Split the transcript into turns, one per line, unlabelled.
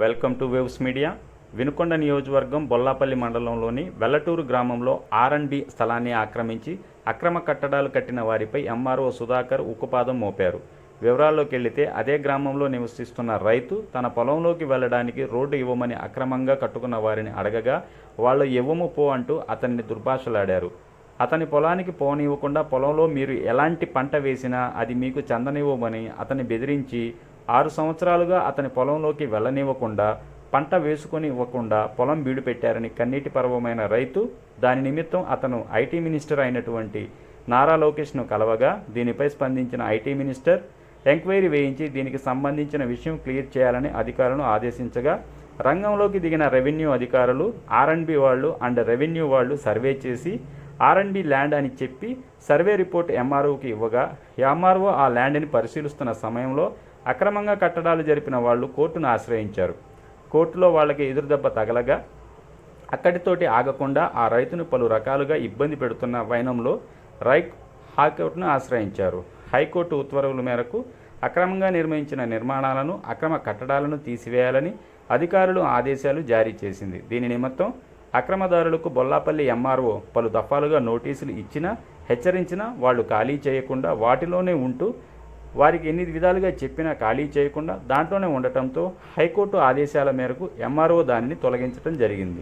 Welcome to waves media. Vinukonda నియోజకవర్గం బొల్లాపల్లి మండలంలోని వెల్లటూరు గ్రామంలో R&B స్థలాన్ని ఆక్రమించి అక్రమ కట్టడాలు కట్టిన వారిపై ఎంఆర్ఓ సుధాకర్ ఉక్కుపాదం మోపారు. వివరాల్లోకి వెళితే అదే గ్రామంలో నివసిస్తున్న రైతు తన పొలంలోకి వెళ్లడానికి రోడ్డు ఇవ్వమని అక్రమంగా కట్టుకున్న వారిని అడగగా వాళ్ళు ఇవ్వము పో అంటూ అతన్ని దుర్భాషలాడారు. అతని పొలానికి పోనివ్వకుండా పొలంలో మీరు ఎలాంటి పంట వేసినా అది మీకు చెందనివ్వమని అతన్ని బెదిరించి 6 సంవత్సరాలుగా అతని పొలంలోకి వెళ్ళనివ్వకుండా పంట వేసుకొని ఇవ్వకుండా పొలం బీడు పెట్టారని కన్నీటి పర్వమైన రైతు దాని నిమిత్తం అతను ఐటీ మినిస్టర్ అయినటువంటి నారా లోకేష్ను కలవగా దీనిపై స్పందించిన ఐటీ మినిస్టర్ ఎంక్వైరీ వేయించి దీనికి సంబంధించిన విషయం క్లియర్ చేయాలని అధికారులను ఆదేశించగా రంగంలోకి దిగిన రెవెన్యూ అధికారులు R&B వాళ్ళు అండ్ రెవెన్యూ వాళ్ళు సర్వే చేసి R&B ల్యాండ్ అని చెప్పి సర్వే రిపోర్ట్ ఎంఆర్ఓకి ఇవ్వగా ఎంఆర్ఓ ఆ ల్యాండ్ని పరిశీలిస్తున్న సమయంలో అక్రమంగా కట్టడాలు జరిపిన వాళ్ళు కోర్టును ఆశ్రయించారు. కోర్టులో వాళ్ళకి ఎదురుదెబ్బ తగలగా అక్కడితోటి ఆగకుండా ఆ రైతును పలు రకాలుగా ఇబ్బంది పెడుతున్న వైనంలో హైకోర్టును ఆశ్రయించారు. హైకోర్టు ఉత్తర్వుల మేరకు అక్రమంగా నిర్మించిన నిర్మాణాలను అక్రమ కట్టడాలను తీసివేయాలని అధికారులు ఆదేశాలు జారీ చేసింది. దీని నిమిత్తం అక్రమదారులకు బొల్లాపల్లి ఎంఆర్ఓ పలు దఫాలుగా నోటీసులు ఇచ్చినా హెచ్చరించినా వాళ్ళు ఖాళీ చేయకుండా వాటిలోనే ఉంటూ వారికి ఎన్ని విధాలుగా చెప్పినా ఖాళీ చేయకుండా దాంట్లోనే ఉండటంతో హైకోర్టు ఆదేశాల మేరకు ఎంఆర్ఓ దానిని తొలగించడం జరిగింది.